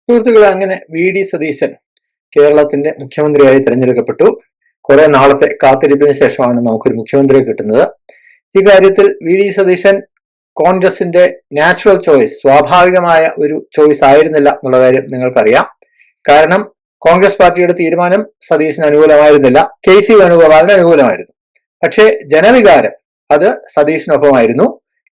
സുഹൃത്തുക്കളെ, അങ്ങനെ V D Satheesan കേരളത്തിന്റെ മുഖ്യമന്ത്രിയായി തിരഞ്ഞെടുക്കപ്പെട്ടു. കുറെ നാളത്തെ കാത്തിരിപ്പിന് ശേഷമാണ് നമുക്കൊരു മുഖ്യമന്ത്രിയെ കിട്ടുന്നത്. ഇക്കാര്യത്തിൽ വി ഡി സതീശൻ കോൺഗ്രസിന്റെ നാച്ചുറൽ ചോയ്സ്, സ്വാഭാവികമായ ഒരു ചോയ്സ് ആയിരുന്നില്ല എന്നുള്ള കാര്യം നിങ്ങൾക്കറിയാം. കാരണം കോൺഗ്രസ് പാർട്ടിയുടെ തീരുമാനം സതീശന് അനുകൂലമായിരുന്നില്ല, കെ സി വേണുഗോപാലിന് അനുകൂലമായിരുന്നു. പക്ഷേ ജനവികാരം അത് സതീശനൊപ്പമായിരുന്നു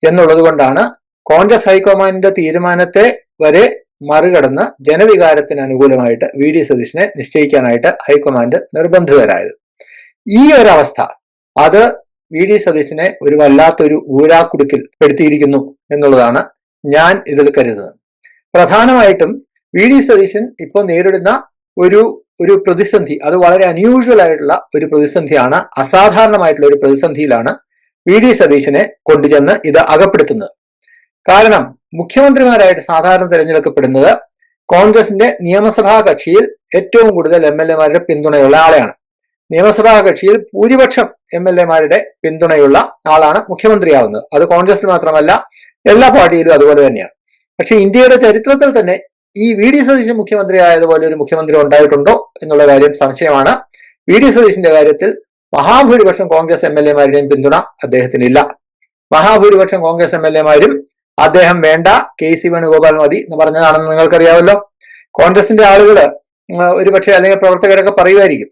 എന്നുള്ളത് കൊണ്ടാണ് കോൺഗ്രസ് ഹൈക്കമാൻഡിന്റെ തീരുമാനത്തെ വരെ മറികടന്ന് ജനവികാരത്തിന് അനുകൂലമായിട്ട് വി ഡി സതീശനെ നിശ്ചയിക്കാനായിട്ട് ഹൈക്കമാൻഡ് നിർബന്ധിതരായത്. ഈ ഒരവസ്ഥ അത് വി ഡി സതീശനെ ഒരു വല്ലാത്തൊരു ഊരാക്കുടുക്കിൽ പെടുത്തിയിരിക്കുന്നു എന്നുള്ളതാണ് ഞാൻ ഇതിൽ കരുതുന്നത്. പ്രധാനമായിട്ടും വി ഡി സതീശൻ ഇപ്പോൾ നേരിടുന്ന ഒരു പ്രതിസന്ധി, അത് വളരെ അൺയൂഷ്വൽ ആയിട്ടുള്ള ഒരു പ്രതിസന്ധിയാണ്. അസാധാരണമായിട്ടുള്ള ഒരു പ്രതിസന്ധിയിലാണ് വി ഡി സതീശനെ കൊണ്ടുചെന്ന് ഇത് അകപ്പെടുത്തുന്നത്. കാരണം മുഖ്യമന്ത്രിമാരായിട്ട് സാധാരണ തിരഞ്ഞെടുക്കപ്പെടുന്നത് കോൺഗ്രസിന്റെ നിയമസഭാ കക്ഷിയിൽ ഏറ്റവും കൂടുതൽ MLA-മാരുടെ പിന്തുണയുള്ള ആളെയാണ്. നിയമസഭാ കക്ഷിയിൽ ഭൂരിപക്ഷം MLA-മാരുടെ പിന്തുണയുള്ള ആളാണ് മുഖ്യമന്ത്രിയാവുന്നത്. അത് കോൺഗ്രസിന് മാത്രമല്ല, എല്ലാ പാർട്ടിയിലും അതുപോലെ തന്നെയാണ്. പക്ഷെ ഇന്ത്യയുടെ ചരിത്രത്തിൽ തന്നെ ഈ വി ഡി സതീശൻ മുഖ്യമന്ത്രി ആയതുപോലെ ഒരു മുഖ്യമന്ത്രി ഉണ്ടായിട്ടുണ്ടോ എന്നുള്ള കാര്യം സംശയമാണ്. വി ഡി സതീശന്റെ കാര്യത്തിൽ മഹാഭൂരിപക്ഷം കോൺഗ്രസ് MLA-മാരുടെയും പിന്തുണ അദ്ദേഹത്തിനില്ല. മഹാഭൂരിപക്ഷം കോൺഗ്രസ് MLA-മാരും അദ്ദേഹം വേണ്ട, കെ സി വേണുഗോപാൽ മതി എന്ന് പറഞ്ഞതാണെന്ന് നിങ്ങൾക്കറിയാമല്ലോ. കോൺഗ്രസിന്റെ ആളുകള് ഒരുപക്ഷെ അല്ലെങ്കിൽ പ്രവർത്തകരൊക്കെ പറയുമായിരിക്കും,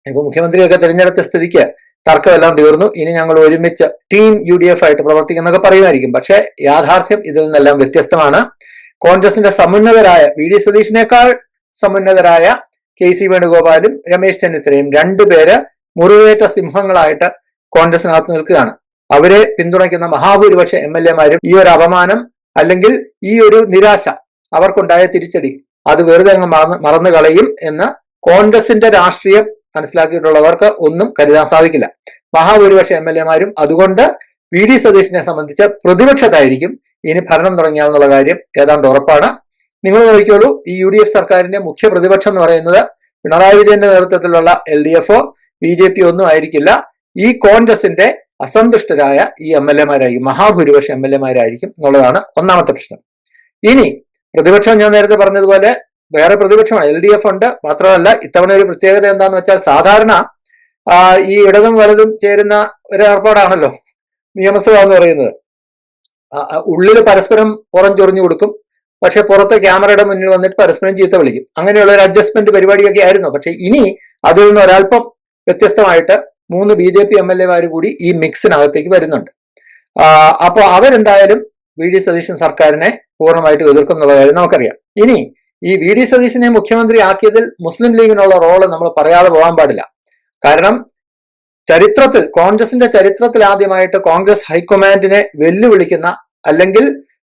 ഇപ്പൊ മുഖ്യമന്ത്രിയൊക്കെ തിരഞ്ഞെടുത്ത സ്ഥിതിക്ക് തർക്കമെല്ലാം തീർന്നു, ഇനി ഞങ്ങൾ ഒരുമിച്ച് ടീം UDF ആയിട്ട് പ്രവർത്തിക്കുന്നൊക്കെ പറയുമായിരിക്കും. പക്ഷെ യാഥാർത്ഥ്യം ഇതിൽ നിന്നെല്ലാം വ്യത്യസ്തമാണ്. കോൺഗ്രസിന്റെ സമുന്നതരായ, വി ഡി സതീശിനേക്കാൾ സമുന്നതരായ കെ സി വേണുഗോപാലും രമേശ് ചെന്നിത്തലയും രണ്ടുപേര് മുറിവേറ്റ സിംഹങ്ങളായിട്ട് കോൺഗ്രസിനകത്ത് നിൽക്കുകയാണ്. അവരെ പിന്തുണയ്ക്കുന്ന മഹാഭൂരിപക്ഷ MLA-മാരും ഈ ഒരു അപമാനം അല്ലെങ്കിൽ ഈ ഒരു നിരാശ, അവർക്കുണ്ടായ തിരിച്ചടി, അത് വെറുതെ അങ്ങ് മറന്നു കളയും എന്ന് കോൺഗ്രസിന്റെ രാഷ്ട്രീയം മനസ്സിലാക്കിയിട്ടുള്ളവർക്ക് ഒന്നും കരുതാൻ സാധിക്കില്ല. മഹാഭൂരിപക്ഷ MLA-മാരും അതുകൊണ്ട് വി ഡി സതീശനെ സംബന്ധിച്ച് പ്രതിപക്ഷത്തായിരിക്കും ഇനി ഭരണം തുടങ്ങിയാന്നുള്ള കാര്യം ഏതാണ്ട് ഉറപ്പാണ്. നിങ്ങൾ നോക്കിയോളൂ, ഈ UDF സർക്കാരിന്റെ മുഖ്യ പ്രതിപക്ഷം എന്ന് പറയുന്നത് പിണറായി വിജയന്റെ നേതൃത്വത്തിലുള്ള LDF-ഓ BJP ഒന്നും ആയിരിക്കില്ല. ഈ കോൺഗ്രസിന്റെ അസന്തുഷ്ടരായ ഈ MLA-മാരായിരിക്കും, മഹാഭൂരിപക്ഷ MLA-മാരായിരിക്കും എന്നുള്ളതാണ് ഒന്നാമത്തെ പ്രശ്നം. ഇനി പ്രതിപക്ഷം ഞാൻ നേരത്തെ പറഞ്ഞതുപോലെ വേറെ പ്രതിപക്ഷമാണ്, LDF ഉണ്ട്. മാത്രമല്ല ഇത്തവണ ഒരു പ്രത്യേകത എന്താന്ന് വെച്ചാൽ, സാധാരണ ഈ ഇടതും വലതും ചേരുന്ന ഒരു ഏർപ്പാടാണല്ലോ നിയമസഭ എന്ന് പറയുന്നത്. ഉള്ളില് പരസ്പരം പുറം ചൊറിഞ്ഞു കൊടുക്കും, പക്ഷെ പുറത്തെ ക്യാമറയുടെ മുന്നിൽ വന്നിട്ട് പരസ്പരം ചീത്ത വിളിക്കും. അങ്ങനെയുള്ള ഒരു അഡ്ജസ്റ്റ്മെന്റ് പരിപാടിയൊക്കെ ആയിരുന്നു. പക്ഷെ ഇനി അതിൽ നിന്ന് ഒരല്പം വ്യത്യസ്തമായിട്ട് 3 BJP MLA-മാര് കൂടി ഈ മിക്സിനകത്തേക്ക് വരുന്നുണ്ട്. അപ്പോൾ അവരെന്തായാലും വി ഡി സതീശൻ സർക്കാരിനെ പൂർണ്ണമായിട്ട് എതിർക്കും എന്നുള്ള കാര്യം നമുക്കറിയാം. ഇനി ഈ വി ഡി സതീശനെ മുഖ്യമന്ത്രി ആക്കിയതിൽ മുസ്ലിം ലീഗിനുള്ള റോള് നമ്മൾ പറയാതെ പോകാൻ പാടില്ല. കാരണം ചരിത്രത്തിൽ, കോൺഗ്രസിന്റെ ചരിത്രത്തിൽ ആദ്യമായിട്ട് കോൺഗ്രസ് ഹൈക്കമാൻഡിനെ വെല്ലുവിളിക്കുന്ന അല്ലെങ്കിൽ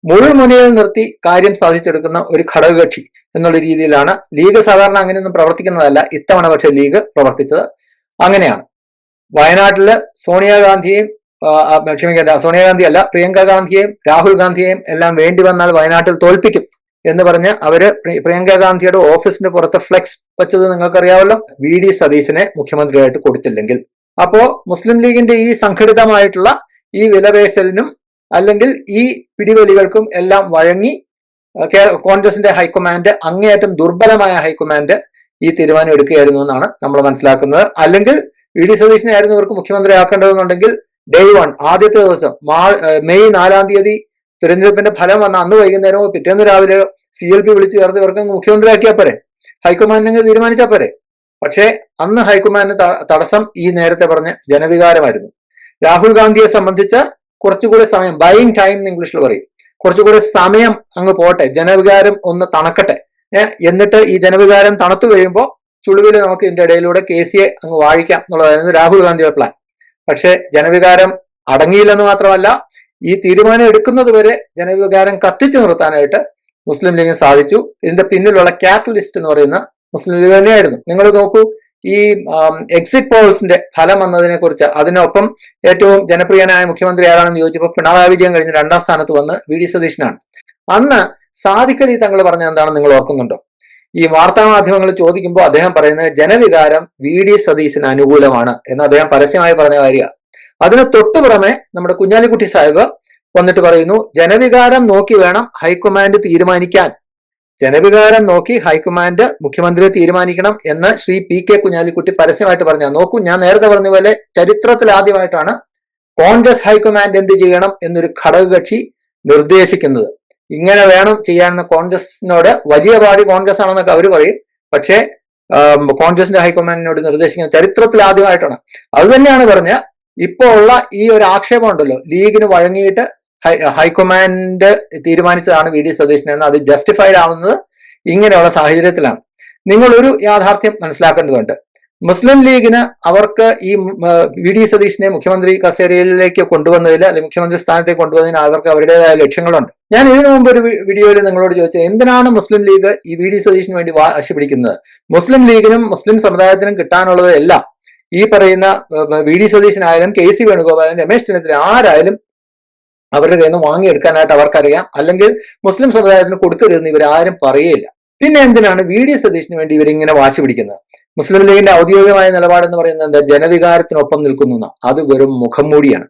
മുൾമുനയിൽ നിർത്തി കാര്യം സാധിച്ചെടുക്കുന്ന ഒരു ഘടകകക്ഷി എന്നുള്ള രീതിയിലാണ് ലീഗ്. സാധാരണ അങ്ങനെയൊന്നും പ്രവർത്തിക്കുന്നതല്ല. ഇത്തവണ പക്ഷെ ലീഗ് പ്രവർത്തിച്ചത് അങ്ങനെയാണ്. വയനാട്ടില് സോണിയാഗാന്ധിയെയും സോണിയാഗാന്ധി അല്ല, പ്രിയങ്ക ഗാന്ധിയെയും രാഹുൽ ഗാന്ധിയെയും എല്ലാം വേണ്ടി വന്നാൽ വയനാട്ടിൽ തോൽപ്പിക്കും എന്ന് പറഞ്ഞ് അവര് പ്രിയങ്ക ഗാന്ധിയുടെ ഓഫീസിന്റെ പുറത്ത് ഫ്ലെക്സ് വെച്ചത് നിങ്ങൾക്കറിയാമല്ലോ. വി ഡി സതീശനെ മുഖ്യമന്ത്രിയായിട്ട് കൊടുത്തില്ലെങ്കിൽ അപ്പോ മുസ്ലിം ലീഗിന്റെ ഈ സംഘടിതമായിട്ടുള്ള ഈ വിലപേശലിനും അല്ലെങ്കിൽ ഈ പിടിവലികൾക്കും എല്ലാം വഴങ്ങി കോൺഗ്രസിന്റെ ഹൈക്കമാൻഡ്, അങ്ങേയറ്റം ദുർബലമായ ഹൈക്കമാൻഡ്, ഈ തീരുമാനം എടുക്കുകയായിരുന്നു എന്നാണ് നമ്മൾ മനസ്സിലാക്കുന്നത്. അല്ലെങ്കിൽ വി ഡി സതീശനെ ആയിരുന്നു ഇവർക്ക് മുഖ്യമന്ത്രി ആക്കേണ്ടതെന്നുണ്ടെങ്കിൽ ഡേ 1 ആദ്യത്തെ ദിവസം മെയ് 4-ാം തീയതി തിരഞ്ഞെടുപ്പിന്റെ ഫലം വന്ന അന്ന് വൈകുന്നേരമോ പിറ്റേന്ന് രാവിലെ CLP വിളിച്ച് ചേർത്ത് ഇവർക്ക് മുഖ്യമന്ത്രി ആക്കിയാൽ പോരെ, ഹൈക്കമാൻഡിനെ തീരുമാനിച്ചാൽ പോരെ. പക്ഷേ അന്ന് ഹൈക്കമാൻഡിന് തടസ്സം ഈ നേരത്തെ പറഞ്ഞ ജനവികാരമായിരുന്നു. രാഹുൽ ഗാന്ധിയെ സംബന്ധിച്ച് കുറച്ചുകൂടി സമയം, ബൈയിങ് ടൈം എന്ന് ഇംഗ്ലീഷിൽ പറയും, കുറച്ചുകൂടി സമയം അങ്ങ് പോട്ടെ, ജനവികാരം ഒന്ന് തണക്കട്ടെ, എന്നിട്ട് ഈ ജനവികാരം തണുത്തു കഴിയുമ്പോൾ ചുളിവിൽ നമുക്ക് ഇതിന്റെ ഇടയിലൂടെ KCയെ അങ്ങ് വാഴിക്കാം എന്നുള്ളതായിരുന്നു രാഹുൽ ഗാന്ധിയുടെ പ്ലാൻ. പക്ഷെ ജനവികാരം അടങ്ങിയില്ലെന്ന് മാത്രമല്ല, ഈ തീരുമാനം എടുക്കുന്നത് വരെ ജനവികാരം കത്തിച്ചു നിർത്താനായിട്ട് മുസ്ലിം ലീഗിന് സാധിച്ചു. ഇതിന്റെ പിന്നിലുള്ള കാറ്റലിസ്റ്റ് എന്ന് പറയുന്ന മുസ്ലിം ലീഗ് തന്നെയായിരുന്നു. നിങ്ങൾ നോക്കൂ, ഈ എക്സിറ്റ് പോൾസിന്റെ ഫലം വന്നതിനെ കുറിച്ച്, അതിനൊപ്പം ഏറ്റവും ജനപ്രിയനായ മുഖ്യമന്ത്രി ആരാണെന്ന് ചോദിച്ചപ്പോൾ പിണറായി വിജയൻ കഴിഞ്ഞ് 2-ാം സ്ഥാനത്ത് വന്ന് വി ഡി സതീശനാണ്. അന്ന് സാദിഖ് അലി തങ്ങൾ പറഞ്ഞ എന്താണെന്ന് നിങ്ങൾ ഓർക്കുന്നുണ്ടോ? ഈ വാർത്താ മാധ്യമങ്ങൾ ചോദിക്കുമ്പോൾ അദ്ദേഹം പറയുന്നത് ജനവികാരം വി ഡി സതീശന് അനുകൂലമാണ് എന്ന് അദ്ദേഹം പരസ്യമായി പറഞ്ഞ കാര്യമാണ്. അതിന് തൊട്ടു പുറമെ നമ്മുടെ കുഞ്ഞാലിക്കുട്ടി സാഹിബ് വന്നിട്ട് പറയുന്നു, ജനവികാരം നോക്കി വേണം ഹൈക്കമാൻഡ് തീരുമാനിക്കാൻ, ജനവികാരം നോക്കി ഹൈക്കമാൻഡ് മുഖ്യമന്ത്രിയെ തീരുമാനിക്കണം എന്ന് ശ്രീ PK കുഞ്ഞാലിക്കുട്ടി പരസ്യമായിട്ട് പറഞ്ഞു. നോക്കൂ, ഞാൻ നേരത്തെ പറഞ്ഞ പോലെ ചരിത്രത്തിൽ ആദ്യമായിട്ടാണ് കോൺഗ്രസ് ഹൈക്കമാൻഡ് എന്ത് ചെയ്യണം എന്നൊരു ഘടകകക്ഷി നിർദ്ദേശിക്കുന്നത്. ഇങ്ങനെ വേണം ചെയ്യാമെന്ന് കോൺഗ്രസിനോട്, വലിയ പാടി കോൺഗ്രസ് ആണെന്നൊക്കെ അവർ പറയും, പക്ഷേ കോൺഗ്രസിന്റെ ഹൈക്കമാൻഡിനോട് നിർദ്ദേശിക്കുന്ന ചരിത്രത്തിൽ ആദ്യമായിട്ടാണ്. അത് തന്നെയാണ് പറഞ്ഞ ഇപ്പോ ഉള്ള ഈ ഒരു ആക്ഷേപം ഉണ്ടല്ലോ, ലീഗിന് വഴങ്ങിയിട്ട് ഹൈക്കമാൻഡ് തീരുമാനിച്ചതാണ് VD സതീശൻ എന്ന്, അത് ജസ്റ്റിഫൈഡ് ആവുന്നത് ഇങ്ങനെയുള്ള സാഹചര്യത്തിലാണ്. നിങ്ങൾ ഒരു യാഥാർത്ഥ്യം മനസ്സിലാക്കേണ്ടതുണ്ട്. മുസ്ലിം ലീഗിന് അവർക്ക് ഈ VD സതീശനെ മുഖ്യമന്ത്രി കസേരയിലേക്ക് കൊണ്ടുവന്നതിൽ അല്ലെങ്കിൽ മുഖ്യമന്ത്രി സ്ഥാനത്തേക്ക് കൊണ്ടുവന്നതിന് അവർക്ക് അവരുടേതായ ലക്ഷ്യങ്ങളുണ്ട്. ഞാൻ ഇതിനു മുമ്പ് ഒരു വീഡിയോയിൽ നിങ്ങളോട് ചോദിച്ചത്, എന്തിനാണ് മുസ്ലിം ലീഗ് ഈ VD സതീശന് വേണ്ടി വാശി പിടിക്കുന്നത്? മുസ്ലിം ലീഗിനും മുസ്ലിം സമുദായത്തിനും കിട്ടാനുള്ളത് എല്ലാം ഈ പറയുന്ന VD സതീശനായാലും KC വേണുഗോപാലും രമേശ് ചെന്നിത്തല ആരായാലും അവരുടെ കയ്യിൽ നിന്ന് വാങ്ങിയെടുക്കാനായിട്ട് അവർക്കറിയാം. അല്ലെങ്കിൽ മുസ്ലിം സമുദായത്തിന് കൊടുക്കരുതെന്ന് ഇവരാരും പറയുകയില്ല. പിന്നെ എന്തിനാണ് VD സതീശന് വേണ്ടി ഇവരിങ്ങനെ വാശി പിടിക്കുന്നത്? മുസ്ലിം ലീഗിന്റെ ഔദ്യോഗികമായ നിലപാടെന്ന് പറയുന്നത് എന്താ? ജനവികാരത്തിനൊപ്പം നിൽക്കുന്നു. അത് വെറും മുഖം മൂടിയാണ്.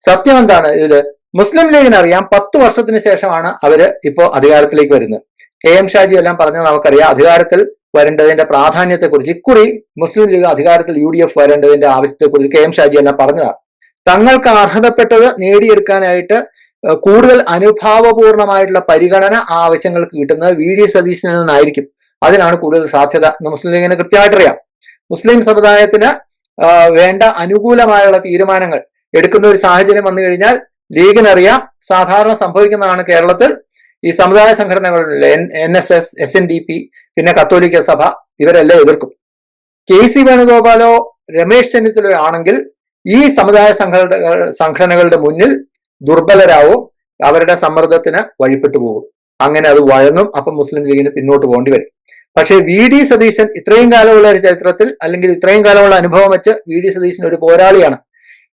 സത്യം എന്താണ് ഇതില്? മുസ്ലിം ലീഗിന് അറിയാം 10 വർഷത്തിന് ശേഷമാണ് അവര് ഇപ്പോ അധികാരത്തിലേക്ക് വരുന്നത്. KM ഷാജി എല്ലാം പറഞ്ഞത് നമുക്കറിയാം. അധികാരത്തിൽ വരേണ്ടതിന്റെ പ്രാധാന്യത്തെക്കുറിച്ച് ഇക്കുറി മുസ്ലിം ലീഗ് അധികാരത്തിൽ UDF വരേണ്ടതിന്റെ ആവശ്യത്തെക്കുറിച്ച് KM ഷാജി എല്ലാം പറഞ്ഞതാണ്. തങ്ങൾക്ക് അർഹതപ്പെട്ടത് നേടിയെടുക്കാനായിട്ട് കൂടുതൽ അനുഭാവപൂർണമായിട്ടുള്ള പരിഗണന ആ ആവശ്യങ്ങൾക്ക് കിട്ടുന്നത് VD സതീശനിൽ നിന്നായിരിക്കും. അതിനാണ് കൂടുതൽ സാധ്യത എന്ന് മുസ്ലിം ലീഗിന് കൃത്യമായിട്ടറിയാം. മുസ്ലിം സമുദായത്തിന് വേണ്ട അനുകൂലമായുള്ള തീരുമാനങ്ങൾ എടുക്കുന്ന ഒരു സാഹചര്യം വന്നു കഴിഞ്ഞാൽ ലീഗിനറിയാം സാധാരണ സംഭവിക്കുന്നതാണ്. കേരളത്തിൽ ഈ സമുദായ സംഘടനകളുടെ NSS, SNDP, പിന്നെ കത്തോലിക്ക സഭ ഇവരെല്ലാം എതിർക്കും. KC വേണുഗോപാലോ രമേശ് ചെന്നിത്തലയോ ആണെങ്കിൽ ഈ സമുദായ സംഘടനകളുടെ മുന്നിൽ ദുർബലരാവും, അവരുടെ സമ്മർദ്ദത്തിന് വഴിപ്പെട്ടു പോകും. അങ്ങനെ അത് വഴങ്ങും. അപ്പൊ മുസ്ലിം ലീഗിന് പിന്നോട്ട് പോകേണ്ടി വരും. പക്ഷേ VD സതീശൻ ഇത്രയും കാലമുള്ള ഒരു ചരിത്രത്തിൽ അല്ലെങ്കിൽ ഇത്രയും കാലമുള്ള അനുഭവം വെച്ച് VD സതീശൻ ഒരു പോരാളിയാണ്.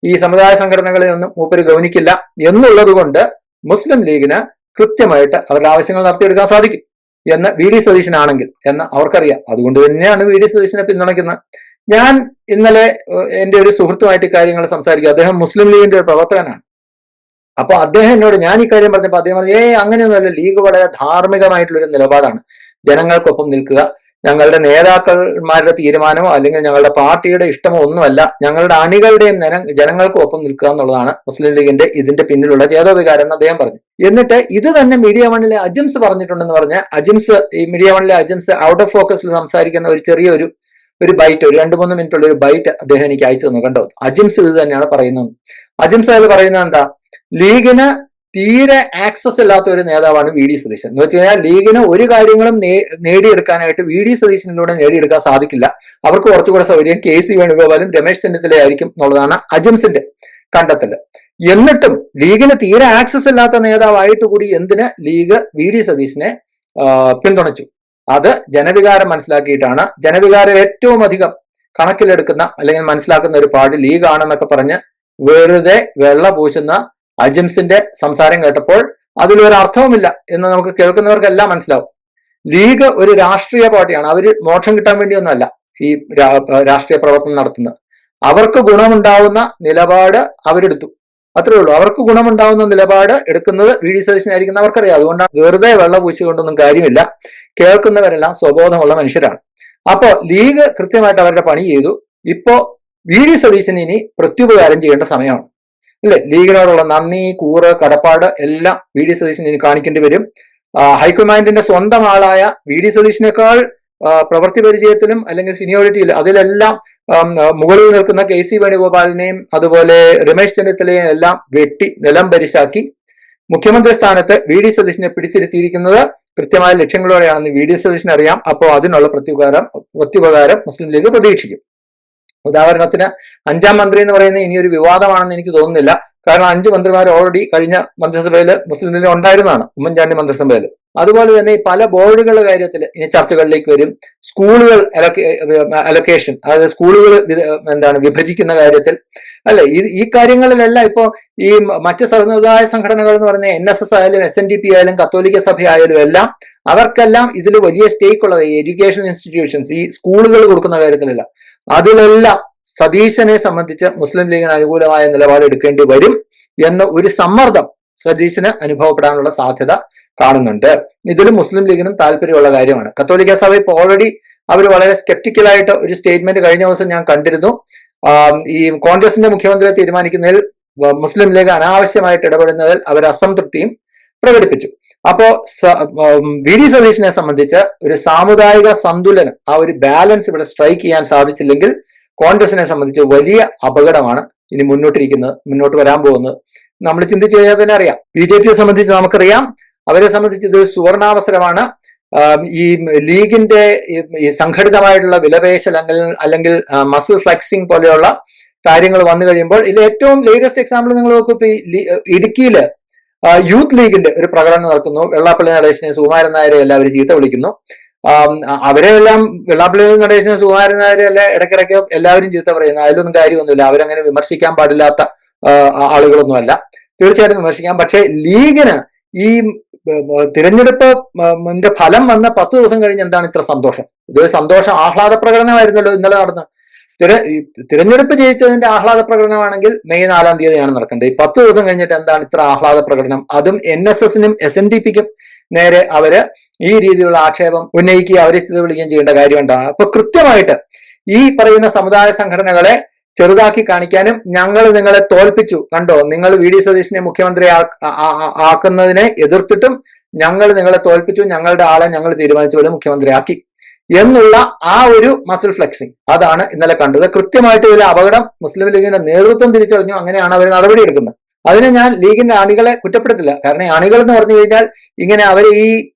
ഈ സമുദായ സംഘടനകളെ ഒന്നും മൂപ്പര് ഗവനിക്കില്ല എന്നുള്ളത് കൊണ്ട് മുസ്ലിം ലീഗിന് കൃത്യമായിട്ട് അവരുടെ ആവശ്യങ്ങൾ നടത്തിയെടുക്കാൻ സാധിക്കും എന്ന് VD സതീശനാണെങ്കിൽ എന്ന് അവർക്കറിയാം. അതുകൊണ്ട് തന്നെയാണ് VD സതീശനെ പിന്തുണയ്ക്കുന്നത്. ഞാൻ ഇന്നലെ എന്റെ ഒരു സുഹൃത്തുമായിട്ട് കാര്യങ്ങൾ സംസാരിക്കുക. അദ്ദേഹം മുസ്ലിം ലീഗിന്റെ ഒരു പ്രവർത്തകനാണ്. അപ്പൊ അദ്ദേഹം എന്നോട് ഞാൻ ഈ കാര്യം പറഞ്ഞപ്പോ അദ്ദേഹം പറഞ്ഞു, അങ്ങനെയൊന്നുമല്ല, ലീഗ് വളരെ ധാർമ്മികമായിട്ടുള്ളൊരു നിലപാടാണ്. ജനങ്ങൾക്കൊപ്പം നിൽക്കുക, ഞങ്ങളുടെ നേതാക്കന്മാരുടെ തീരുമാനമോ അല്ലെങ്കിൽ ഞങ്ങളുടെ പാർട്ടിയുടെ ഇഷ്ടമോ ഒന്നുമല്ല, ഞങ്ങളുടെ അണികളുടെയും ജനങ്ങൾക്കും ഒപ്പം നിൽക്കുക എന്നുള്ളതാണ് മുസ്ലിം ലീഗിന്റെ ഇതിന്റെ പിന്നിലുള്ള ചേതോവികാരം എന്ന് അദ്ദേഹം പറഞ്ഞു. എന്നിട്ട് ഇത് തന്നെ മീഡിയ വണ്ണിലെ അജിംസ് പറഞ്ഞിട്ടുണ്ടെന്ന് പറഞ്ഞ ഈ മീഡിയ വണ്ണിലെ അജിംസ് ഔട്ട് ഓഫ് ഫോക്കസിൽ സംസാരിക്കുന്ന ഒരു ചെറിയൊരു ബൈറ്റ്, ഒരു 2-3 മിനിറ്റ് ഉള്ള ഒരു ബൈറ്റ് അദ്ദേഹം എനിക്ക് അയച്ചു തന്നു. കണ്ടോ, അജിംസ് ഇത് തന്നെയാണ് പറയുന്നത്. അജിംസ് അത് പറയുന്നത് എന്താ? ലീഗിന് തീരെ ആക്സസ് ഇല്ലാത്ത ഒരു നേതാവാണ് VD സതീശൻ. എന്ന് വെച്ച് കഴിഞ്ഞാൽ ലീഗിന് ഒരു കാര്യങ്ങളും നേടിയെടുക്കാനായിട്ട് VD സതീശനിലൂടെ നേടിയെടുക്കാൻ സാധിക്കില്ല. അവർക്ക് കുറച്ചുകൂടെ സൗകര്യം KC വേണുഗോപാലും രമേശ് ചെന്നിത്തലയായിരിക്കും എന്നുള്ളതാണ് അജിംസിന്റെ കണ്ടെത്തല്. എന്നിട്ടും ലീഗിന് തീരെ ആക്സസ് ഇല്ലാത്ത നേതാവായിട്ട് കൂടി എന്തിന് ലീഗ് VD സതീശനെ പിന്തുണച്ചു? അത് ജനവികാരം മനസ്സിലാക്കിയിട്ടാണ്. ജനവികാരം ഏറ്റവും അധികം കണക്കിലെടുക്കുന്ന അല്ലെങ്കിൽ മനസ്സിലാക്കുന്ന ഒരു പാർട്ടി ലീഗ് ആണെന്നൊക്കെ പറഞ്ഞ് വെറുതെ വെള്ള പൂശുന്ന അജിംസിന്റെ സംസാരം കേട്ടപ്പോൾ അതിലൊരു അർത്ഥവുമില്ല എന്ന് നമുക്ക് കേൾക്കുന്നവർക്കെല്ലാം മനസ്സിലാവും. ലീഗ് ഒരു രാഷ്ട്രീയ പാർട്ടിയാണ്. അവര് മോക്ഷം കിട്ടാൻ വേണ്ടിയൊന്നുമല്ല ഈ രാഷ്ട്രീയ പ്രവർത്തനം നടത്തുന്നത്. അവർക്ക് ഗുണമുണ്ടാവുന്ന നിലപാട് അവരെടുത്തു, അത്രേ ഉള്ളൂ. അവർക്ക് ഗുണമുണ്ടാവുന്ന നിലപാട് എടുക്കുന്നത് VD സതീശനായിരിക്കും അവർക്കറിയാം. അതുകൊണ്ടാണ് വെറുതെ വെള്ള പൂശിക്കൊണ്ടൊന്നും കാര്യമില്ല. കേൾക്കുന്നവരെല്ലാം സ്വബോധമുള്ള മനുഷ്യരാണ്. അപ്പോ ലീഗ് കൃത്യമായിട്ട് അവരുടെ പണി ചെയ്തു. ഇപ്പോ VD സതീശന് ഇനി പ്രത്യുപകാരം ചെയ്യേണ്ട സമയമാണ്, അല്ലെ? ലീഗിനോടുള്ള നന്ദി, കൂറ്, കടപ്പാട് എല്ലാം VD സതീശൻ ഇനി കാണിക്കേണ്ടി വരും. ഹൈക്കമാൻഡിന്റെ സ്വന്തം ആളായ VD സതീശനേക്കാൾ പ്രവൃത്തി പരിചയത്തിലും അല്ലെങ്കിൽ സീനിയോറിറ്റിയിലും അതിലെല്ലാം മുകളിൽ നിൽക്കുന്ന KC വേണുഗോപാലിനെയും അതുപോലെ രമേശ് ചെന്നിത്തലയെയും എല്ലാം വെട്ടി നിലം പരിശാക്കി മുഖ്യമന്ത്രി സ്ഥാനത്ത് VD സതീശനെ പിടിച്ചിരുത്തിയിരിക്കുന്നത് കൃത്യമായ ലക്ഷ്യങ്ങളോടെയാണെന്ന് VD സതീശന് അറിയാം. അപ്പോൾ അതിനുള്ള പ്രത്യുപകാരം മുസ്ലിം ലീഗ് പ്രതീക്ഷിക്കും. ഉദാഹരണത്തിന് 5ാം മന്ത്രി എന്ന് പറയുന്നത് ഇനിയൊരു വിവാദമാണെന്ന് എനിക്ക് തോന്നുന്നില്ല. കാരണം 5 മന്ത്രിമാർ ഓൾറെഡി കഴിഞ്ഞ മന്ത്രിസഭയിൽ മുസ്ലിം ലീഗ് ഉണ്ടായിരുന്നതാണ്, ഉമ്മൻചാണ്ടി മന്ത്രിസഭയിൽ. അതുപോലെ തന്നെ പല ബോർഡുകളുടെ കാര്യത്തിൽ ഇനി ചർച്ചകളിലേക്ക് വരും. സ്കൂളുകൾ അലൊക്കേഷൻ, അതായത് സ്കൂളുകൾ വിഭജിക്കുന്ന കാര്യത്തിൽ, അല്ലെ? ഈ കാര്യങ്ങളിലെല്ലാം ഇപ്പോ ഈ മറ്റ് സമുദായ സംഘടനകൾ എന്ന് പറഞ്ഞ NSS ആയാലും SNDP ആയാലും കത്തോലിക്ക സഭ ആയാലും എല്ലാം അവർക്കെല്ലാം ഇതിൽ വലിയ സ്റ്റേക്ക് ഉള്ളത് ഈ എഡ്യൂക്കേഷൻ ഇൻസ്റ്റിറ്റ്യൂഷൻസ്, ഈ സ്കൂളുകൾ കൊടുക്കുന്ന കാര്യത്തിലല്ല. അതിലെല്ലാം സതീശനെ സംബന്ധിച്ച് മുസ്ലിം ലീഗിന് അനുകൂലമായ നിലപാട് എടുക്കേണ്ടി വരും എന്ന ഒരു സമ്മർദ്ദം സതീശന് അനുഭവപ്പെടാനുള്ള സാധ്യത കാണുന്നുണ്ട്. ഇതിലും മുസ്ലിം ലീഗിനും താല്പര്യമുള്ള കാര്യമാണ്. കത്തോലിക്ക സഭ ഇപ്പോൾ ഓൾറെഡി അവർ വളരെ സ്കെപ്റ്റിക്കലായിട്ട് ഒരു സ്റ്റേറ്റ്മെന്റ് കഴിഞ്ഞ ദിവസം ഞാൻ കണ്ടിരുന്നു. ഈ കോൺഗ്രസിന്റെ മുഖ്യമന്ത്രിയെ തീരുമാനിക്കുന്നതിൽ മുസ്ലിം ലീഗ് അനാവശ്യമായിട്ട് ഇടപെടുന്നതിൽ അവർ അസംതൃപ്തിയും പ്രകടിപ്പിച്ചു. അപ്പോ വി ഡി സതീശനെ സംബന്ധിച്ച് ഒരു സാമുദായിക സന്തുലനം, ആ ഒരു ബാലൻസ് ഇവിടെ സ്ട്രൈക്ക് ചെയ്യാൻ സാധിച്ചില്ലെങ്കിൽ കോൺഗ്രസിനെ സംബന്ധിച്ച് വലിയ അപകടമാണ് ഇനി മുന്നോട്ട് വരാൻ പോകുന്നത്. നമ്മൾ ചിന്തിച്ചു കഴിഞ്ഞാൽ തന്നെ അറിയാം. BJPയെ സംബന്ധിച്ച് നമുക്കറിയാം, അവരെ സംബന്ധിച്ച് ഇതൊരു സുവർണാവസരമാണ്. ഈ ലീഗിന്റെ ഈ സംഘടിതമായിട്ടുള്ള വിലപേശൽ അല്ലെങ്കിൽ മസിൽ ഫ്ലെക്സിംഗ് പോലെയുള്ള കാര്യങ്ങൾ വന്നു കഴിയുമ്പോൾ ഇതിൽ ഏറ്റവും ലേറ്റസ്റ്റ് എക്സാമ്പിൾ നിങ്ങൾ നോക്കും. ഇപ്പൊ ഇടുക്കിയില് യൂത്ത് ലീഗിന്റെ ഒരു പ്രകടനം നടത്തുന്നു. വെള്ളാപ്പള്ളി നടേശനെ, സുകുമാരൻ നായരെ എല്ലാവരും ചീത്ത വിളിക്കുന്നു. അവരെല്ലാം വെള്ളാപ്പള്ളി നടേശനെ, സുകുമാരൻ നായരെ എല്ലാം ഇടയ്ക്കിടയ്ക്ക് എല്ലാവരും ചീത്ത പറയുന്നു. അതിലൊന്നും കാര്യമൊന്നുമില്ല. അവരങ്ങനെ വിമർശിക്കാൻ പാടില്ലാത്ത ആളുകളൊന്നുമല്ല. തീർച്ചയായിട്ടും വിമർശിക്കാം. പക്ഷെ ലീഗിന് ഈ തിരഞ്ഞെടുപ്പിന്റെ ഫലം വന്ന 10 ദിവസം കഴിഞ്ഞ് എന്താണ് ഇത്ര സന്തോഷം? ഇതൊരു ആഹ്ലാദ പ്രകടനമായിരുന്നല്ലോ ഇന്നലെ നടന്ന തിരഞ്ഞെടുപ്പ് ജയിച്ചതിന്റെ ആഹ്ലാദ പ്രകടനമാണെങ്കിൽ മെയ് 4-ാം തീയതിയാണ് നടക്കേണ്ടത്. ഈ 10 ദിവസം കഴിഞ്ഞിട്ട് എന്താണ് ഇത്ര ആഹ്ലാദ പ്രകടനം? അതും NSSനും SNDPക്കും നേരെ അവര് ഈ രീതിയിലുള്ള ആക്ഷേപം ഉന്നയിക്കുകയും അവരെ ചീത്ത വിളിക്കുകയും ചെയ്യേണ്ട കാര്യം എന്താണ്? അപ്പൊ കൃത്യമായിട്ട് ഈ പറയുന്ന സമുദായ സംഘടനകളെ ചെറുതാക്കി കാണിക്കാനും, ഞങ്ങൾ നിങ്ങളെ തോൽപ്പിച്ചു, കണ്ടോ, നിങ്ങൾ വി ഡി സതീശനെ മുഖ്യമന്ത്രി ആക്കുന്നതിനെ എതിർത്തിട്ടും ഞങ്ങൾ നിങ്ങളെ തോൽപ്പിച്ചു, ഞങ്ങളുടെ ആളെ ഞങ്ങൾ തീരുമാനിച്ചുകൊണ്ട് മുഖ്യമന്ത്രിയാക്കി എന്നുള്ള ആ ഒരു മസിൽ ഫ്ലെക്സിങ്, അതാണ് ഇന്നലെ കണ്ടത്. കൃത്യമായിട്ട് ഇതിലെ അപകടം മുസ്ലിം ലീഗിന്റെ നേതൃത്വം തിരിച്ചറിഞ്ഞു. അങ്ങനെയാണ് അവർ നടപടിയെടുക്കുന്നത്. അതിനെ ഞാൻ ലീഗിന്റെ അണികളെ കുറ്റപ്പെടുത്തില്ല. കാരണം അണികൾ എന്ന് പറഞ്ഞു കഴിഞ്ഞാൽ ഇങ്ങനെ അവരെ ഈ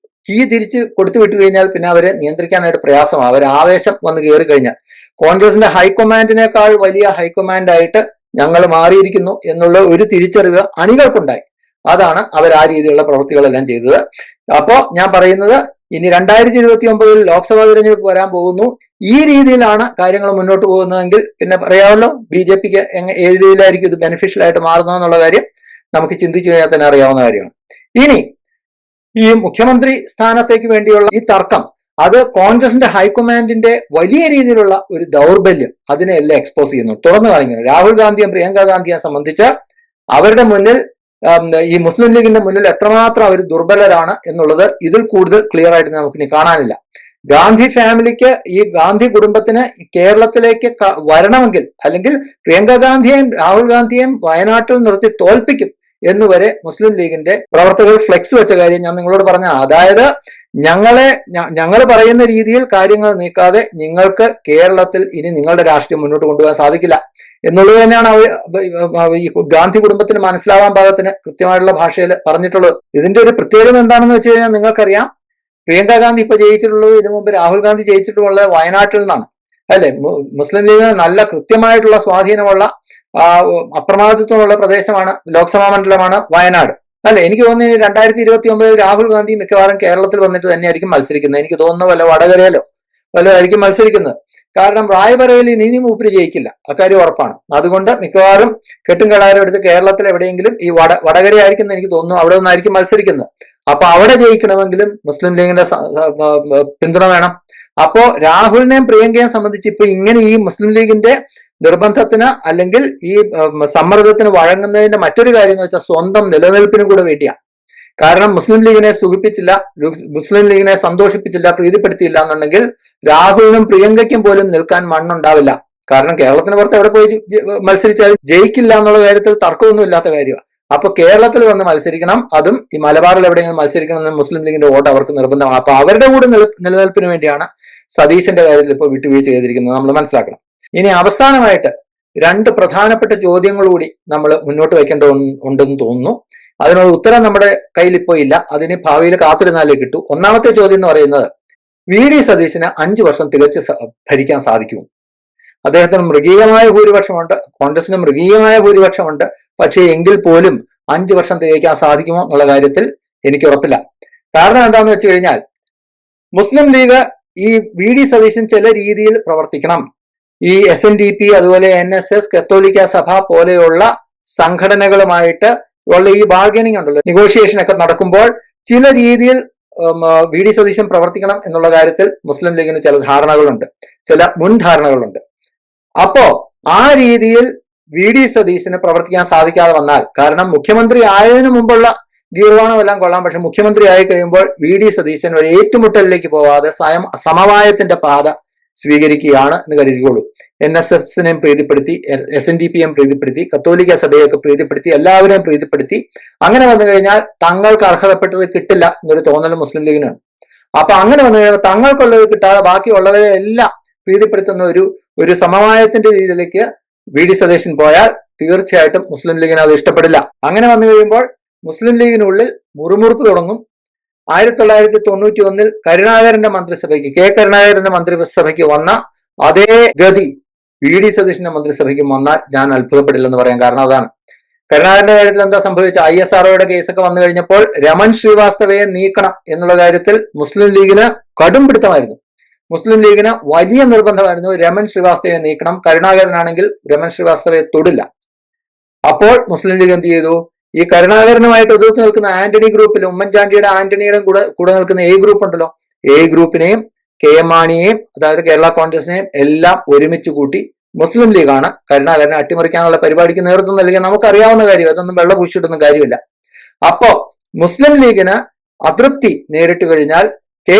കീ തിരിച്ച് കൊടുത്തു വിട്ടു കഴിഞ്ഞാൽ പിന്നെ അവരെ നിയന്ത്രിക്കാനായിട്ട് പ്രയാസമാണ്. അവർ ആവേശം വന്ന് കയറി കഴിഞ്ഞാൽ കോൺഗ്രസിന്റെ ഹൈക്കമാൻഡിനേക്കാൾ വലിയ ഹൈക്കമാൻഡായിട്ട് ഞങ്ങൾ മാറിയിരിക്കുന്നു എന്നുള്ള ഒരു തിരിച്ചറിവ് അണികൾക്കുണ്ടായി. അതാണ് അവർ ആ രീതിയിലുള്ള പ്രവൃത്തികളെല്ലാം ചെയ്തത്. അപ്പോ ഞാൻ പറയുന്നത്, ഇനി 2029 ലോക്സഭാ തിരഞ്ഞെടുപ്പ് വരാൻ പോകുന്നു. ഈ രീതിയിലാണ് കാര്യങ്ങൾ മുന്നോട്ട് പോകുന്നതെങ്കിൽ പിന്നെ പറയാമല്ലോ BJPക്ക് ഏത് രീതിയിലായിരിക്കും ഇത് ബെനിഫിഷ്യൽ ആയിട്ട് മാറുന്നതെന്നുള്ള കാര്യം നമുക്ക് ചിന്തിച്ചു കഴിഞ്ഞാൽ തന്നെ അറിയാവുന്ന കാര്യമാണ്. ഇനി ഈ മുഖ്യമന്ത്രി സ്ഥാനത്തേക്ക് വേണ്ടിയുള്ള ഈ തർക്കം, അത് കോൺഗ്രസിന്റെ ഹൈക്കമാൻഡിന്റെ വലിയ രീതിയിലുള്ള ഒരു ദൗർബല്യം അതിനെല്ലാം എക്സ്പോസ് ചെയ്യുന്നു, തുറന്നു കാണിക്കുന്നു. രാഹുൽ ഗാന്ധിയും പ്രിയങ്ക ഗാന്ധിയെ സംബന്ധിച്ച് അവരുടെ മുന്നിൽ, ഈ മുസ്ലിം ലീഗിന്റെ മുന്നിൽ എത്രമാത്രം അവർ ദുർബലരാണ് എന്നുള്ളത് ഇതിൽ കൂടുതൽ ക്ലിയർ ആയിട്ട് നമുക്കിനി കാണാനില്ല. ഗാന്ധി ഫാമിലിക്ക്, ഈ ഗാന്ധി കുടുംബത്തിന് കേരളത്തിലേക്ക് വരണമെങ്കിൽ, അല്ലെങ്കിൽ പ്രിയങ്ക ഗാന്ധിയെയും രാഹുൽ ഗാന്ധിയെയും വയനാട്ടിൽ നിർത്തി തോൽപ്പിക്കും എന്നുവരെ മുസ്ലിം ലീഗിന്റെ പ്രവർത്തകർ ഫ്ലെക്സ് വെച്ച കാര്യം ഞാൻ നിങ്ങളോട് പറഞ്ഞ, അതായത് ഞങ്ങൾ പറയുന്ന രീതിയിൽ കാര്യങ്ങൾ നീക്കാതെ നിങ്ങൾക്ക് കേരളത്തിൽ ഇനി നിങ്ങളുടെ രാഷ്ട്രീയം മുന്നോട്ട് കൊണ്ടുപോകാൻ സാധിക്കില്ല എന്നുള്ളത് തന്നെയാണ് ഈ ഗാന്ധി കുടുംബത്തിന് മനസ്സിലാവാൻ പാകത്തിന് കൃത്യമായിട്ടുള്ള ഭാഷയിൽ പറഞ്ഞിട്ടുള്ളത്. ഇതിന്റെ ഒരു പ്രത്യേകത എന്താണെന്ന് വെച്ച് കഴിഞ്ഞാൽ നിങ്ങൾക്കറിയാം, പ്രിയങ്ക ഗാന്ധി ഇപ്പൊ ജയിച്ചിട്ടുള്ളത്, ഇതിനു മുമ്പ് രാഹുൽ ഗാന്ധി ജയിച്ചിട്ടുള്ളത് വയനാട്ടിൽ നിന്നാണ്, അല്ലെ? മുസ്ലിം ലീഗിന് നല്ല കൃത്യമായിട്ടുള്ള സ്വാധീനമുള്ള, അപ്രമാദിത്വമുള്ള പ്രദേശമാണ്, ലോക്സഭാ മണ്ഡലമാണ് വയനാട്, അല്ലെ? എനിക്ക് തോന്നുന്നു 2029 രാഹുൽ ഗാന്ധി മിക്കവാറും കേരളത്തിൽ വന്നിട്ട് തന്നെയായിരിക്കും മത്സരിക്കുന്നത്. എനിക്ക് തോന്നുന്നു വല്ല വടകരയിലോ വല്ലതായിരിക്കും മത്സരിക്കുന്നത്. കാരണം റായ്ബറേലി ഇനി മൂപ്പര് ജയിക്കില്ല, അക്കാര്യം ഉറപ്പാണ്. അതുകൊണ്ട് മിക്കവാറും കെട്ടും കടാരം എടുത്ത് കേരളത്തിൽ എവിടെയെങ്കിലും, ഈ വടകര ആയിരിക്കും എനിക്ക് തോന്നുന്നു, അവിടെ നിന്നായിരിക്കും മത്സരിക്കുന്നത്. അപ്പൊ അവിടെ ജയിക്കണമെങ്കിലും മുസ്ലിം ലീഗിന്റെ പിന്തുണ വേണം. അപ്പോ രാഹുലിനെയും പ്രിയങ്കയെയും സംബന്ധിച്ച് ഇപ്പൊ ഇങ്ങനെ ഈ മുസ്ലിം ലീഗിന്റെ നിർബന്ധത്തിന് അല്ലെങ്കിൽ ഈ സമ്മർദ്ദത്തിന് വഴങ്ങുന്നതിന്റെ മറ്റൊരു കാര്യം എന്ന് വെച്ചാൽ സ്വന്തം നിലനിൽപ്പിനും കൂടെ വേണ്ടിയാണ്. കാരണം മുസ്ലിം ലീഗിനെ സുഖിപ്പിച്ചില്ല, മുസ്ലിം ലീഗിനെ സന്തോഷിപ്പിച്ചില്ല, പ്രീതിപ്പെടുത്തിയില്ല എന്നുണ്ടെങ്കിൽ രാഹുലിനും പ്രിയങ്കയ്ക്കും പോലും നിൽക്കാൻ മണ്ണുണ്ടാവില്ല. കാരണം കേരളത്തിന് പുറത്ത് എവിടെ പോയി മത്സരിച്ചാലും ജയിക്കില്ല എന്നുള്ള കാര്യത്തിൽ തർക്കമൊന്നും ഇല്ലാത്ത കാര്യമാണ്. അപ്പൊ കേരളത്തിൽ വന്ന് മത്സരിക്കണം, അതും ഈ മലബാറിൽ എവിടെയെങ്കിലും മത്സരിക്കണം എന്ന് മുസ്ലിം ലീഗിന്റെ വോട്ട് അവർക്ക് നിർബന്ധമാണ്. അപ്പൊ അവരുടെ കൂടെ നിലനിൽപ്പിന് വേണ്ടിയാണ് സതീശന്റെ കാര്യത്തിൽ ഇപ്പോൾ വിട്ടുവീഴ്ച ചെയ്തിരിക്കുന്നത്, നമ്മൾ മനസ്സിലാക്കണം. ഇനി അവസാനമായിട്ട് 2 പ്രധാനപ്പെട്ട ചോദ്യങ്ങൾ കൂടി നമ്മൾ മുന്നോട്ട് വയ്ക്കേണ്ടതുണ്ടെന്ന് തോന്നുന്നു. അതിനുള്ള ഉത്തരം നമ്മുടെ കയ്യിൽ ഇപ്പോൾ ഇല്ല, അതിന് ഭാവിയിൽ കാത്തിരുന്നാലേ കിട്ടൂ. ഒന്നാമത്തെ ചോദ്യം എന്ന് പറയുന്നത്, വി ഡി സതീശന് 5 വർഷം തികച്ച് ഭരിക്കാൻ സാധിക്കുമോ? അദ്ദേഹത്തിന് മൃഗീയമായ ഭൂരിപക്ഷമുണ്ട്, കോൺഗ്രസിന് മൃഗീയമായ ഭൂരിപക്ഷമുണ്ട്. പക്ഷേ എങ്കിൽ പോലും 5 വർഷം തികയ്ക്കാൻ സാധിക്കുമോ എന്നുള്ള കാര്യത്തിൽ എനിക്ക് ഉറപ്പില്ല. കാരണം എന്താണെന്ന് വെച്ച് കഴിഞ്ഞാൽ, മുസ്ലിം ലീഗ് ഈ വി ഡി സതീശൻ ചില രീതിയിൽ പ്രവർത്തിക്കണം. ഈ SNDP, അതുപോലെ NSS, കത്തോലിക്ക സഭ പോലെയുള്ള സംഘടനകളുമായിട്ട് ഉള്ള ഈ ബാർഗനിങ് ഉണ്ടല്ലോ, നെഗോഷിയേഷൻ ഒക്കെ നടക്കുമ്പോൾ ചില രീതിയിൽ വി ഡി സതീശൻ പ്രവർത്തിക്കണം എന്നുള്ള കാര്യത്തിൽ മുസ്ലിം ലീഗിന് ചില ധാരണകളുണ്ട്, ചില മുൻധാരണകളുണ്ട്. അപ്പോ ആ രീതിയിൽ വി ഡി സതീശന് പ്രവർത്തിക്കാൻ സാധിക്കാതെ വന്നാൽ, കാരണം മുഖ്യമന്ത്രി ആയതിനു മുമ്പുള്ള ഗീർവാണം എല്ലാം കൊള്ളാം, പക്ഷെ മുഖ്യമന്ത്രി ആയി കഴിയുമ്പോൾ വി ഡി സതീശൻ ഒരു ഏറ്റുമുട്ടലിലേക്ക് പോവാതെ സമവായത്തിന്റെ പാത സ്വീകരിക്കുകയാണ് എന്ന് കരുതിക്കോളൂ. NSSനെയും പ്രീതിപ്പെടുത്തി, SNDPയും പ്രീതിപ്പെടുത്തി, കത്തോലിക്ക സഭയൊക്കെ പ്രീതിപ്പെടുത്തി, എല്ലാവരെയും പ്രീതിപ്പെടുത്തി. അങ്ങനെ വന്നു കഴിഞ്ഞാൽ തങ്ങൾക്ക് അർഹതപ്പെട്ടത് കിട്ടില്ല എന്നൊരു തോന്നൽ മുസ്ലിം ലീഗിനാണ്. അപ്പൊ അങ്ങനെ വന്നു കഴിഞ്ഞാൽ തങ്ങൾക്കുള്ളത് കിട്ടാതെ ബാക്കിയുള്ളവരെ എല്ലാം പ്രീതിപ്പെടുത്തുന്ന ഒരു സമവായത്തിന്റെ രീതിയിലേക്ക് വി ഡി സതീശൻ പോയാൽ തീർച്ചയായിട്ടും മുസ്ലിം ലീഗിന് അത് ഇഷ്ടപ്പെടില്ല. അങ്ങനെ വന്നു കഴിയുമ്പോൾ മുസ്ലിം ലീഗിനുള്ളിൽ മുറുമുറുപ്പ് തുടങ്ങും. 1991 കരുണാകരന്റെ മന്ത്രിസഭയ്ക്ക്, കരുണാകരന്റെ മന്ത്രിസഭയ്ക്ക് വന്ന അതേ ഗതി വി ഡി സതീശന്റെ മന്ത്രിസഭയ്ക്ക് വന്നാൽ ഞാൻ അത്ഭുതപ്പെടില്ലെന്ന് പറയാൻ കാരണം അതാണ്. കരുണാകരന്റെ കാര്യത്തിൽ എന്താ സംഭവിച്ച, ISROയുടെ കേസൊക്കെ വന്നു കഴിഞ്ഞപ്പോൾ രമൺ ശ്രീവാസ്തവയെ നീക്കണം എന്നുള്ള കാര്യത്തിൽ മുസ്ലിം ലീഗിന് കടും പിടുത്തമായിരുന്നു. മുസ്ലിം ലീഗിന് വലിയ നിർബന്ധമായിരുന്നു രമൺ ശ്രീവാസ്തവയെ നീക്കണം. കരുണാകരനാണെങ്കിൽ രമൺ ശ്രീവാസ്തവയെ തൊടില്ല. അപ്പോൾ മുസ്ലിം ലീഗ് എന്ത് ചെയ്തു, ഈ കരുണാകരനുമായിട്ട് എതിർത്ത് നിൽക്കുന്ന ആന്റണി ഗ്രൂപ്പിൽ, ഉമ്മൻചാണ്ടിയുടെ ആന്റണിയുടെ കൂടെ നിൽക്കുന്ന A ഗ്രൂപ്പ് ഉണ്ടല്ലോ, A ഗ്രൂപ്പിനെയും KM മാണിയെയും, അതായത് കേരള കോൺഗ്രസിനെയും എല്ലാം ഒരുമിച്ച് കൂട്ടി മുസ്ലിം ലീഗാണ് കരുണാകരനെ അട്ടിമറിക്കാനുള്ള പരിപാടിക്ക് നേതൃത്വം നൽകിയ നമുക്കറിയാവുന്ന കാര്യം, അതൊന്നും വെള്ള പൂശിയിട്ടൊന്നും കാര്യമില്ല. അപ്പോ മുസ്ലിം ലീഗിന് അതൃപ്തി നേരിട്ട് കഴിഞ്ഞാൽ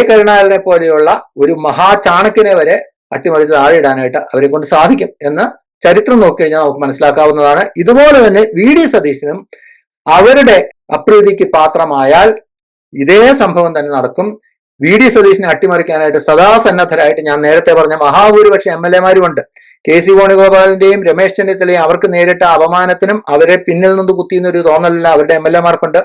കരുണാകരനെ പോലെയുള്ള ഒരു മഹാചാണക്യനെ വരെ അട്ടിമറിച്ച് താഴെയിടാനായിട്ട് അവരെ കൊണ്ട് സാധിക്കും എന്ന് ചരിത്രം നോക്കിക്കഴിഞ്ഞാൽ നമുക്ക് മനസ്സിലാക്കാവുന്നതാണ്. ഇതുപോലെ തന്നെ വി ഡി സതീശനും അവരുടെ അപ്രീതിക്ക് പാത്രമായാൽ ഇതേ സംഭവം തന്നെ നടക്കും. വി ഡി സതീശനെ അട്ടിമറിക്കാനായിട്ട് സദാസന്നദ്ധരായിട്ട് ഞാൻ നേരത്തെ പറഞ്ഞ മഹാഭൂരിപക്ഷം MLA-മാരുമുണ്ട്. KC വേണുഗോപാലിന്റെയും രമേശ് ചെന്നിത്തലയും അവർക്ക് നേരിട്ട അപമാനത്തിനും അവരെ പിന്നിൽ നിന്ന് കുത്തിയുന്ന ഒരു തോന്നലല്ല അവരുടെ MLA-മാർക്കുണ്ട്.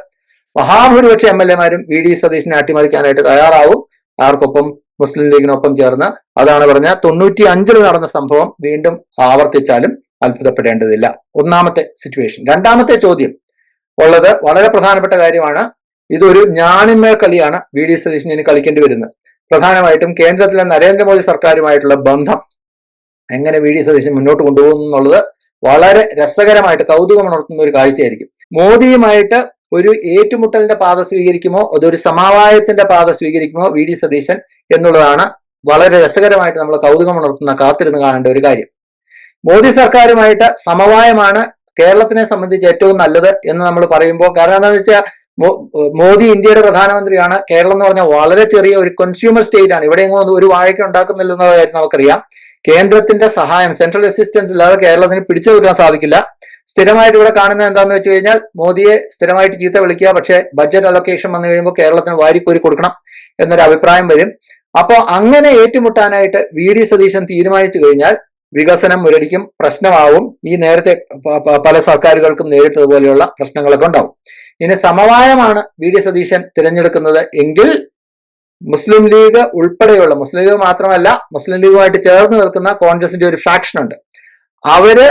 മഹാഭൂരിപക്ഷം MLA-മാരും വി ഡി സതീശനെ അട്ടിമറിക്കാനായിട്ട് തയ്യാറാവും. ആർക്കൊപ്പം? മുസ്ലിം ലീഗിനൊപ്പം ചേർന്ന്. അതാണ് പറഞ്ഞ 95 നടന്ന സംഭവം വീണ്ടും ആവർത്തിച്ചാലും അത്ഭുതപ്പെടേണ്ടതില്ല. ഒന്നാമത്തെ സിറ്റുവേഷൻ. രണ്ടാമത്തെ ചോദ്യം ഉള്ളത് വളരെ പ്രധാനപ്പെട്ട കാര്യമാണ്. ഇതൊരു ഞാണിന്മേൽ കളിയാണ് വി ഡി സതീശന് ഇനി കളിക്കേണ്ടി വരുന്നത്. പ്രധാനമായിട്ടും കേന്ദ്രത്തിലെ നരേന്ദ്രമോദി സർക്കാരുമായിട്ടുള്ള ബന്ധം എങ്ങനെ വി ഡി സതീശൻ മുന്നോട്ട് കൊണ്ടുപോകുന്നു എന്നുള്ളത് വളരെ രസകരമായിട്ട് കൗതുകമുണർത്തുന്ന ഒരു കാഴ്ചയായിരിക്കും. മോദിയുമായിട്ട് ഒരു ഏറ്റുമുട്ടലിന്റെ പാത സ്വീകരിക്കുമോ അതൊരു സമവായത്തിന്റെ പാത സ്വീകരിക്കുമോ വി ഡി സതീശൻ എന്നുള്ളതാണ് വളരെ രസകരമായിട്ട് നമ്മൾ കൗതുകമുണർത്തുന്ന, കാത്തിരുന്ന് കാണേണ്ട ഒരു കാര്യം. മോദി സർക്കാരുമായിട്ട് സമവായമാണ് കേരളത്തിനെ സംബന്ധിച്ച് ഏറ്റവും നല്ലത് എന്ന് നമ്മൾ പറയുമ്പോൾ, കാരണം എന്താണെന്ന് വെച്ചാൽ മോദി ഇന്ത്യയുടെ പ്രധാനമന്ത്രിയാണ്. കേരളം എന്ന് പറഞ്ഞാൽ വളരെ ചെറിയ ഒരു കൺസ്യൂമർ സ്റ്റേറ്റ് ആണ്. ഇവിടെ ഒരു വാഴയ്ക്ക് ഉണ്ടാക്കുന്നില്ല എന്നുള്ള കാര്യം നമുക്കറിയാം. കേന്ദ്രത്തിന്റെ സഹായം, സെൻട്രൽ അസിസ്റ്റൻസ് ഇല്ലാതെ കേരളത്തിന് പിടിച്ചു വെക്കാൻ സാധിക്കില്ല. സ്ഥിരമായിട്ട് ഇവിടെ കാണുന്നത് എന്താണെന്ന് വെച്ച് കഴിഞ്ഞാൽ മോദിയെ സ്ഥിരമായിട്ട് ചീത്ത വിളിക്കുക, പക്ഷേ ബഡ്ജറ്റ് അലൊക്കേഷൻ വന്നു കഴിയുമ്പോൾ കേരളത്തിന് വാരിക്കോരി കൊടുക്കണം എന്നൊരു അഭിപ്രായം വരും. അപ്പോൾ അങ്ങനെ ഏറ്റുമുട്ടാനായിട്ട് വി ഡി സതീശൻ തീരുമാനിച്ചു കഴിഞ്ഞാൽ വികസനം മുരടിക്കും, പ്രശ്നമാവും. ഈ നേരത്തെ പല സർക്കാരുകൾക്കും നേരിട്ടതുപോലെയുള്ള പ്രശ്നങ്ങളൊക്കെ ഉണ്ടാവും. ഇനി സമവായമാണ് വി ഡി സതീശൻ തിരഞ്ഞെടുക്കുന്നത് എങ്കിൽ മുസ്ലിം ലീഗ് ഉൾപ്പെടെയുള്ള, മുസ്ലിം ലീഗ് മാത്രമല്ല മുസ്ലിം ലീഗുമായിട്ട് ചേർന്ന് നിൽക്കുന്ന കോൺഗ്രസിന്റെ ഒരു ഫാക്ഷൻ ഉണ്ട്, അവര്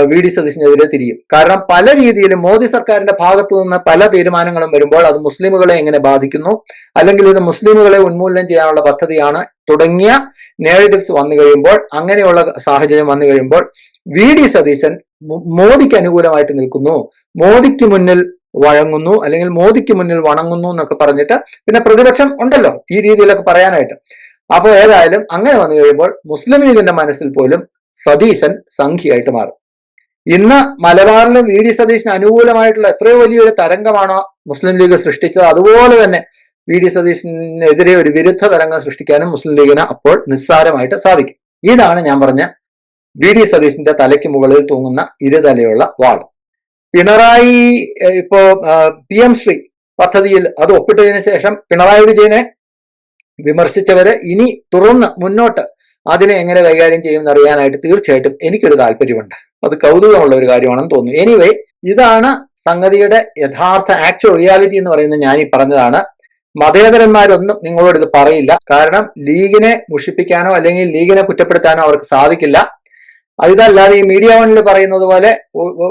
വി ഡി സതീശനെതിരെ തിരിയും. കാരണം പല രീതിയിലും മോദി സർക്കാരിന്റെ ഭാഗത്തു നിന്ന് പല തീരുമാനങ്ങളും വരുമ്പോൾ അത് മുസ്ലിമുകളെ എങ്ങനെ ബാധിക്കുന്നു, അല്ലെങ്കിൽ ഇത് മുസ്ലിമുകളെ ഉന്മൂലനം ചെയ്യാനുള്ള പദ്ധതിയാണ് തുടങ്ങിയ നേരേറ്റീവ്സ് വന്നു കഴിയുമ്പോൾ, അങ്ങനെയുള്ള സാഹചര്യം വന്നു കഴിയുമ്പോൾ വി ഡി സതീശൻ മോദിക്ക് അനുകൂലമായിട്ട് നിൽക്കുന്നു, മോദിക്ക് മുന്നിൽ വഴങ്ങുന്നു, അല്ലെങ്കിൽ മോദിക്ക് മുന്നിൽ വണങ്ങുന്നു എന്നൊക്കെ പറഞ്ഞിട്ട് പിന്നെ പ്രതിപക്ഷം ഉണ്ടല്ലോ ഈ രീതിയിലൊക്കെ പറയാനായിട്ട്. അപ്പോൾ ഏതായാലും അങ്ങനെ വന്നു കഴിയുമ്പോൾ മുസ്ലിം ലീഗിന്റെ മനസ്സിൽ പോലും സതീശൻ സംഖ്യയായിട്ട് മാറും. ഇന്ന് മലബാറിലും വി ഡി സതീശന് അനുകൂലമായിട്ടുള്ള എത്രയോ വലിയൊരു തരംഗമാണോ മുസ്ലിം ലീഗ് സൃഷ്ടിച്ചത്, അതുപോലെ തന്നെ വി ഡി സതീശനെതിരെ ഒരു വിരുദ്ധ തരംഗം സൃഷ്ടിക്കാനും മുസ്ലിം ലീഗിന് അപ്പോൾ നിസ്സാരമായിട്ട് സാധിക്കും. ഇതാണ് ഞാൻ പറഞ്ഞ വി ഡി സതീശന്റെ തലയ്ക്ക് മുകളിൽ തൂങ്ങുന്ന ഇരുതലയുള്ള വാൾ. പിണറായി ഇപ്പോ PM ശ്രീ പദ്ധതിയിൽ അത് ഒപ്പിട്ടതിന് ശേഷം പിണറായി വിജയനെ വിമർശിച്ചവര് ഇനി തുറന്ന് മുന്നോട്ട് അതിനെ എങ്ങനെ കൈകാര്യം ചെയ്യും എന്നറിയാനായിട്ട് തീർച്ചയായിട്ടും എനിക്കൊരു താല്പര്യമുണ്ട്. അത് കൗതുകമുള്ള ഒരു കാര്യമാണെന്ന് തോന്നുന്നു. എനിവേ, ഇതാണ് സംഗതിയുടെ യഥാർത്ഥ ആക്ച്വൽ റിയാലിറ്റി എന്ന് പറയുന്നത് ഞാൻ ഈ പറഞ്ഞതാണ്. മതേതരന്മാരൊന്നും നിങ്ങളോട് ഇത് പറയില്ല. കാരണം ലീഗിനെ മുഷിപ്പിക്കാനോ അല്ലെങ്കിൽ ലീഗിനെ കുറ്റപ്പെടുത്താനോ അവർക്ക് സാധിക്കില്ല. ഇതല്ലാതെ ഈ മീഡിയ വണ്ണിൽ പറയുന്നത് പോലെ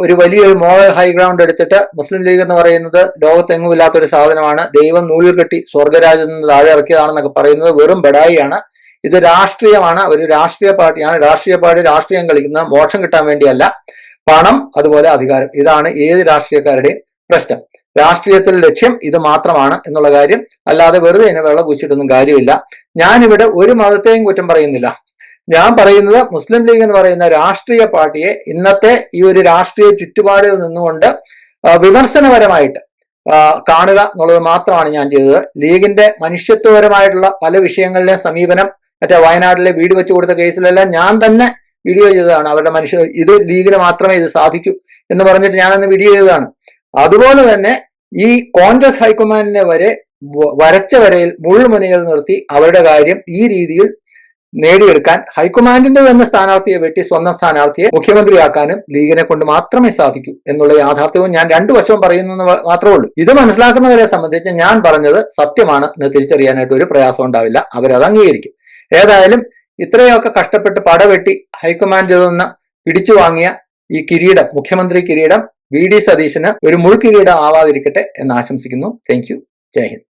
ഒരു വലിയൊരു മോറൽ ഹൈഗ്രൗണ്ട് എടുത്തിട്ട് മുസ്ലിം ലീഗ് എന്ന് പറയുന്നത് ലോകത്തെങ്ങും ഇല്ലാത്തൊരു സാധനമാണ്, ദൈവം നൂലിൽ കെട്ടി സ്വർഗരാജ്യത്ത് നിന്ന് താഴെ ഇറക്കിയതാണെന്നൊക്കെ പറയുന്നത് വെറും ബഡായിയാണ്. ഇത് രാഷ്ട്രീയമാണ്, ഒരു രാഷ്ട്രീയ പാർട്ടിയാണ്. രാഷ്ട്രീയ പാർട്ടി രാഷ്ട്രീയം കളിക്കുന്നത് മോക്ഷം കിട്ടാൻ വേണ്ടിയല്ല, പണം അതുപോലെ അധികാരം. ഇതാണ് ഏത് രാഷ്ട്രീയക്കാരുടെയും പ്രശ്നം. രാഷ്ട്രീയത്തിൽ ലക്ഷ്യം ഇത് മാത്രമാണ് എന്നുള്ള കാര്യം, അല്ലാതെ വെറുതെ ഇതിനെ വെള്ളം കുച്ചിട്ടൊന്നും കാര്യമില്ല. ഞാനിവിടെ ഒരു മതത്തെയും കുറ്റം പറയുന്നില്ല. ഞാൻ പറയുന്നത് മുസ്ലിം ലീഗ് എന്ന് പറയുന്ന രാഷ്ട്രീയ പാർട്ടിയെ ഇന്നത്തെ ഈ ഒരു രാഷ്ട്രീയ ചുറ്റുപാടിൽ നിന്നുകൊണ്ട് വിമർശനപരമായിട്ട് കാണുക എന്നുള്ളത് മാത്രമാണ് ഞാൻ ചെയ്തത്. ലീഗിന്റെ മനുഷ്യത്വപരമായിട്ടുള്ള പല വിഷയങ്ങളിലെ സമീപനം, മറ്റേ വയനാട്ടിലെ വീട് വെച്ചു കൊടുത്ത കേസിലെല്ലാം ഞാൻ തന്നെ വീഡിയോ ചെയ്തതാണ്. അവരുടെ ഇത് ലീഗിന് മാത്രമേ ഇത് സാധിക്കൂ എന്ന് പറഞ്ഞിട്ട് ഞാനന്ന് വീഡിയോ ചെയ്തതാണ്. അതുപോലെ തന്നെ ഈ കോൺഗ്രസ് ഹൈക്കമാൻഡിനെ വരെ വരച്ച വരയിൽ മുൾമുനയിൽ നിർത്തി അവരുടെ കാര്യം ഈ രീതിയിൽ നേടിയെടുക്കാൻ ഹൈക്കമാൻഡിന്റെ തന്നെ സ്ഥാനാർത്ഥിയെ വെട്ടി സ്വന്തം സ്ഥാനാർത്ഥിയെ മുഖ്യമന്ത്രിയാക്കാനും ലീഗിനെ കൊണ്ട് മാത്രമേ സാധിക്കൂ എന്നുള്ള യാഥാർത്ഥ്യവും ഞാൻ രണ്ടു വശവും പറയുന്നു മാത്രമേ ഉള്ളൂ. ഇത് മനസ്സിലാക്കുന്നവരെ സംബന്ധിച്ച് ഞാൻ പറഞ്ഞത് സത്യമാണ് എന്ന് തിരിച്ചറിയാനായിട്ട് ഒരു പ്രയാസം ഉണ്ടാവില്ല. അവരത് അംഗീകരിക്കും. ഏതായാലും ഇത്രയൊക്കെ കഷ്ടപ്പെട്ട് പടവെട്ടി ഹൈക്കമാൻഡിൽ നിന്ന് പിടിച്ചു വാങ്ങിയ ഈ കിരീടം, മുഖ്യമന്ത്രി കിരീടം, വി ഡി സതീശന് ഒരു മുൾക്കിരീടം ആവാതിരിക്കട്ടെ എന്ന് ആശംസിക്കുന്നു. Thank you. ജയ് ഹിന്ദ്.